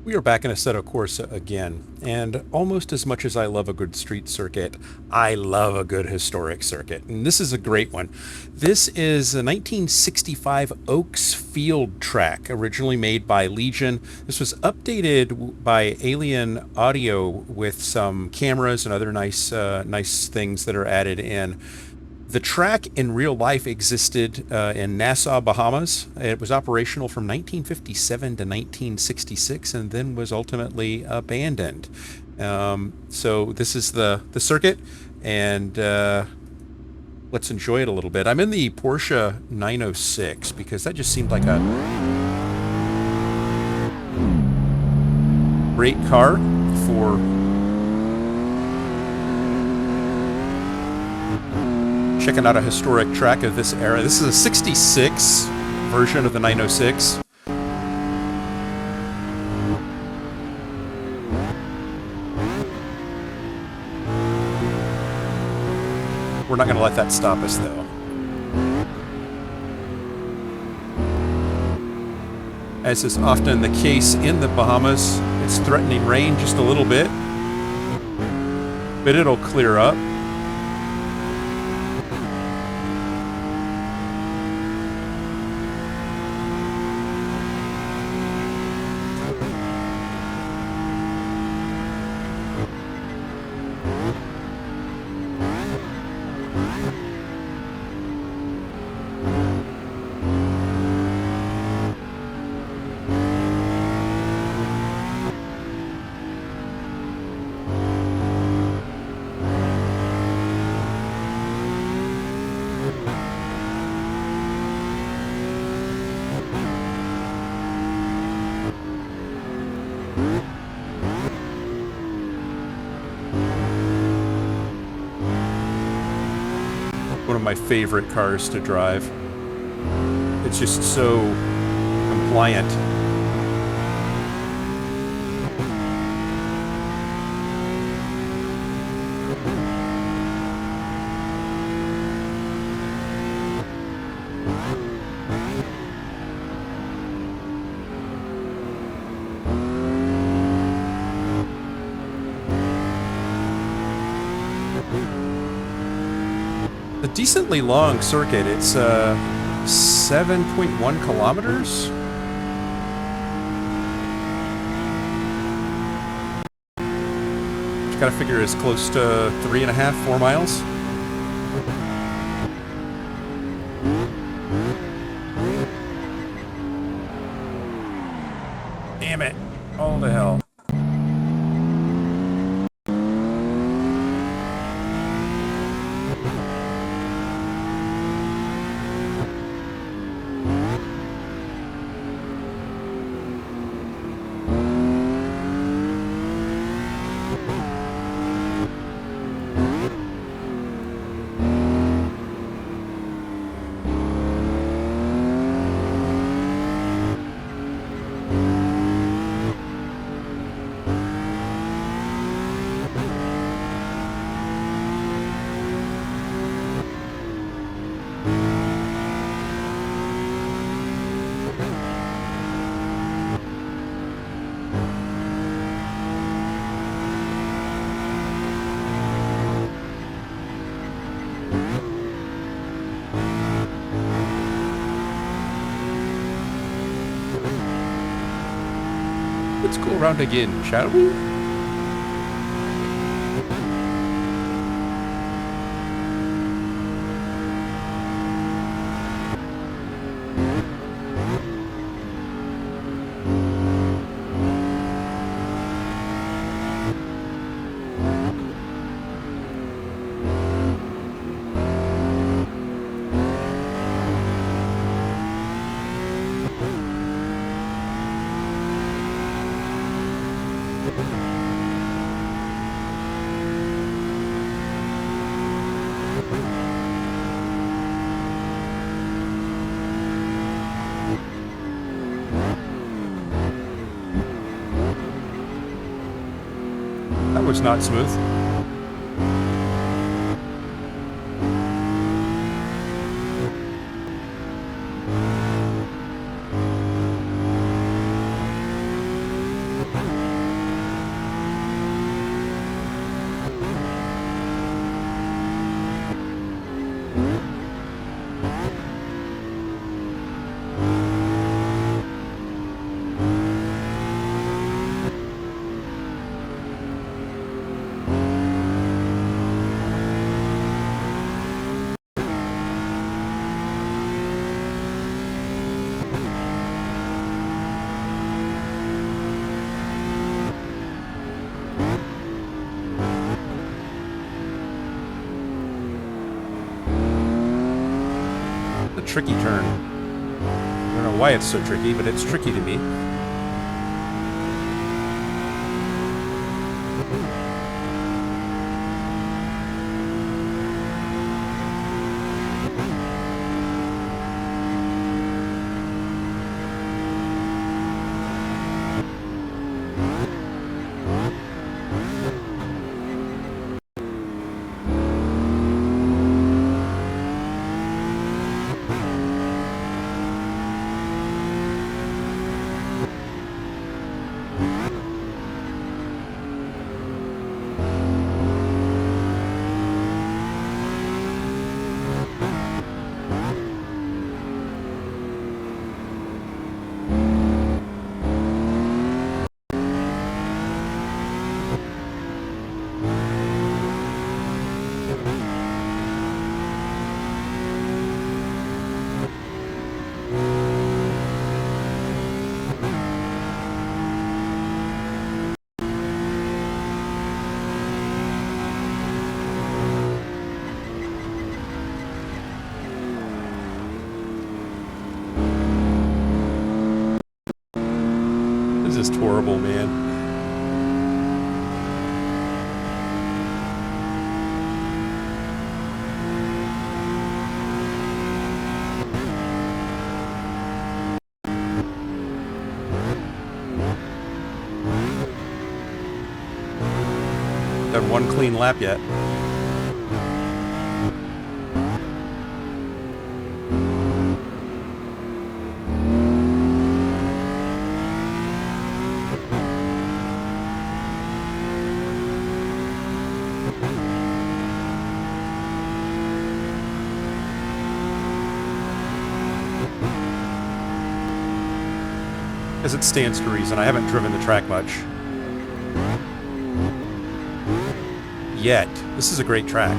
We are back in Assetto Corsa again, and almost as much as I love a good street circuit, I love a good historic circuit, and this is a great one. This is a 1965 Oaks Field track, originally made by Legion. This was updated by AlienAudio with some cameras and other nice things that are added in. The track in real life existed in Nassau, Bahamas. It was operational from 1957 to 1966 and then was ultimately abandoned. So this is the circuit, and let's enjoy it a little bit. I'm in the Porsche 906 because that just seemed like a great car for checking out a historic track of this era. This is a 66 version of the 906. We're not going to let that stop us, though. As is often the case in the Bahamas, it's threatening rain just a little bit, but it'll clear up. One of my favorite cars to drive. It's just so compliant. A decently long circuit. It's 7.1 kilometers. Just gotta figure it's close to 3.5, 4 miles. Damn it. Oh, the hell. Let's go around again, shall we? That was not smooth. tricky turn. I don't know why it's so tricky, but it's tricky to me. This is horrible, man. Done one clean lap yet. As it stands to reason, I haven't driven the track much yet. This is a great track.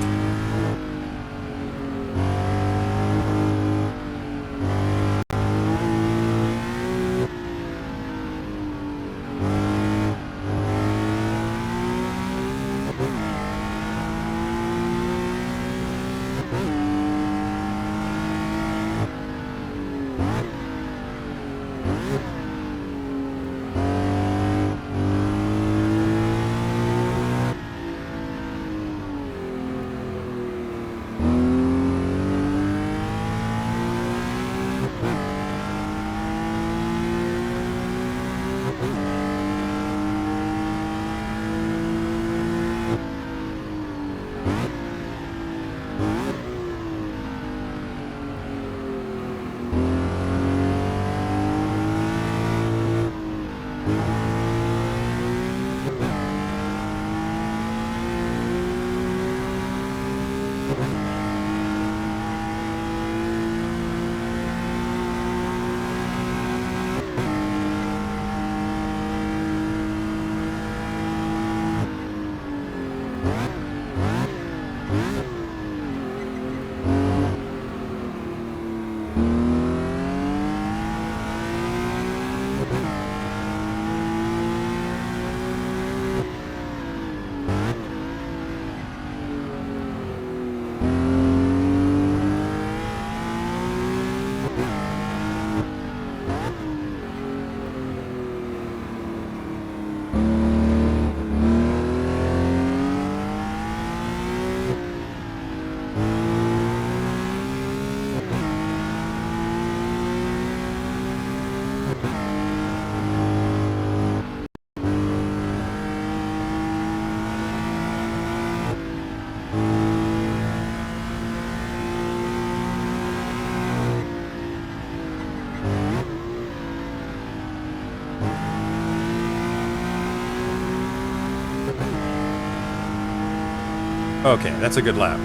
Okay, that's a good lap.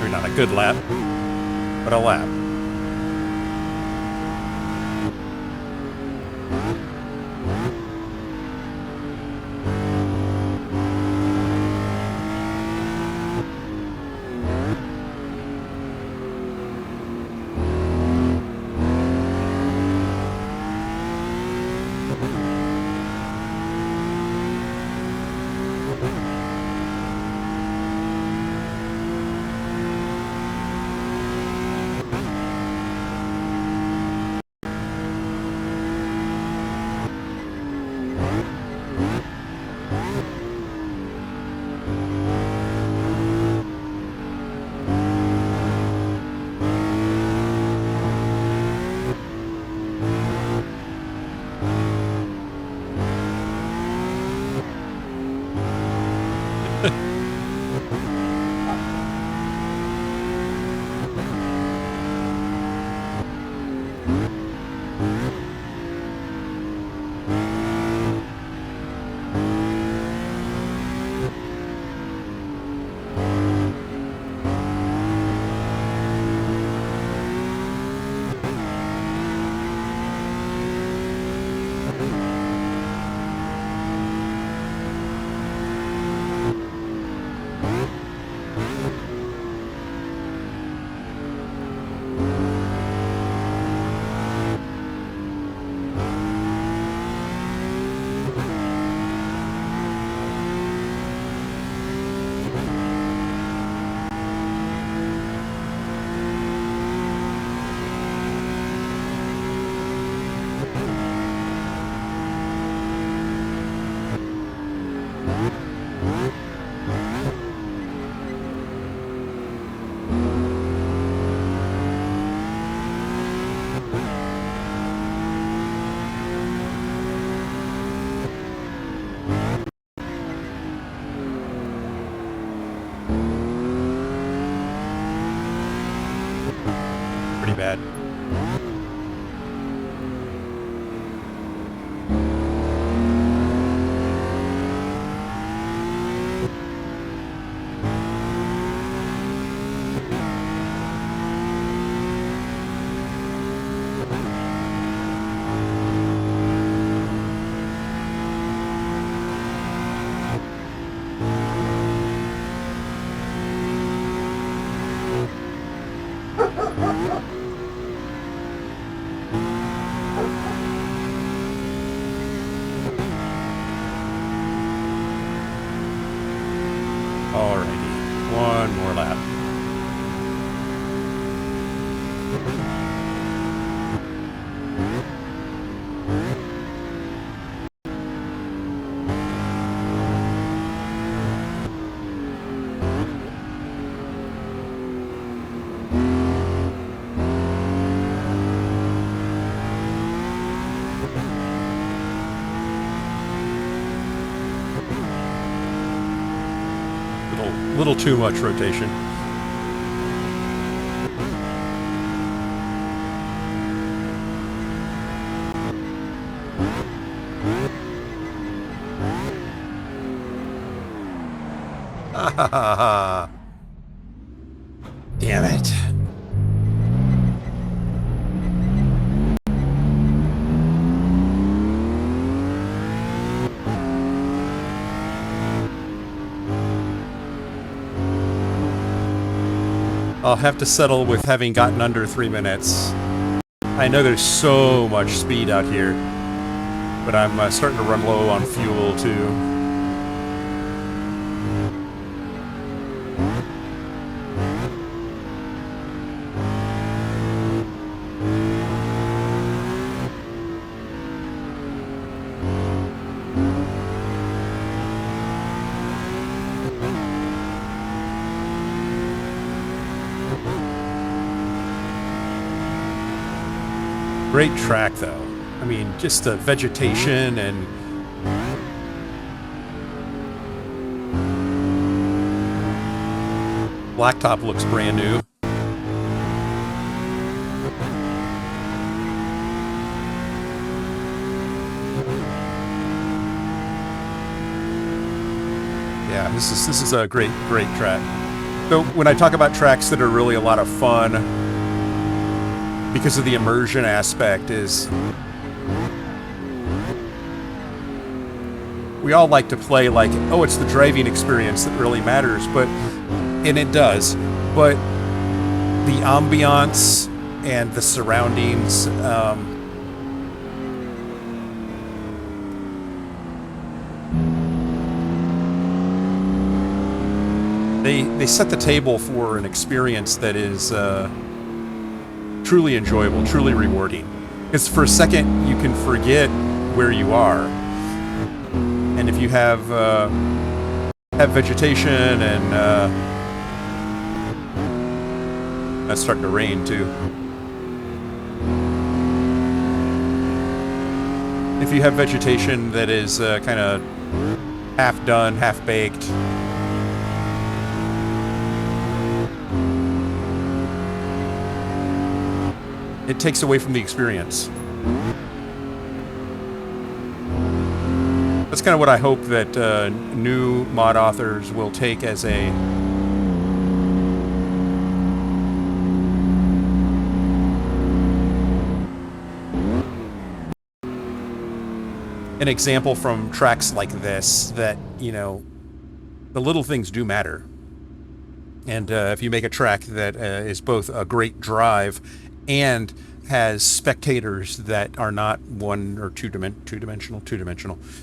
Or not a good lap, but a lap. little too much rotation. Damn it. I'll have to settle with having gotten under 3 minutes. I know there's so much speed out here, but I'm starting to run low on fuel too. Great track, though. I mean, just the vegetation and blacktop looks brand new. Yeah, this is a great track. So when I talk about tracks that are really a lot of fun, because of the immersion aspect, is we all like to play like, oh, it's the driving experience that really matters, and it does, but the ambiance and the surroundings, they set the table for an experience that is truly enjoyable, truly rewarding. Because for a second, you can forget where you are. And if you have vegetation and it's starting to rain too. If you have vegetation that is kind of half done, half baked, it takes away from the experience. That's kind of what I hope that new mod authors will take as an example from tracks like this, that, you know, the little things do matter. And if you make a track that is both a great drive and has spectators that are not one or two-dimensional.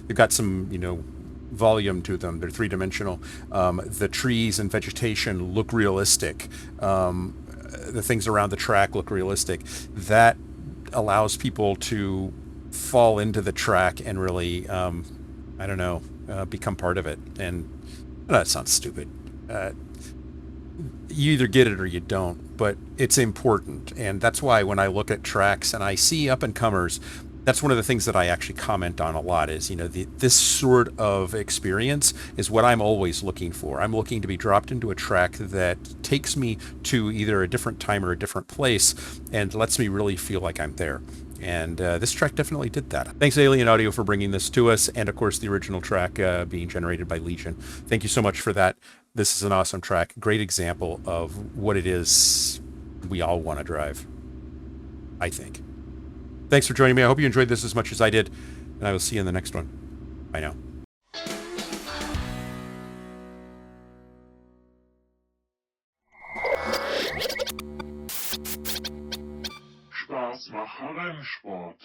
They've got some, you know, volume to them. They're three-dimensional. The trees and vegetation look realistic. The things around the track look realistic. That allows people to fall into the track and really, I don't know, become part of it. And that sounds stupid. You either get it or you don't, but it's important. And that's why when I look at tracks and I see up-and-comers, that's one of the things that I actually comment on a lot is, you know, this sort of experience is what I'm always looking for. I'm looking to be dropped into a track that takes me to either a different time or a different place and lets me really feel like I'm there. And this track definitely did that. Thanks, AlienAudio, for bringing this to us. And, of course, the original track being generated by Legion. Thank you so much for that. This is an awesome track. Great example of what it is we all want to drive, I think. Thanks for joining me. I hope you enjoyed this as much as I did. And I will see you in the next one. Bye now. Spaß machen Rennsport.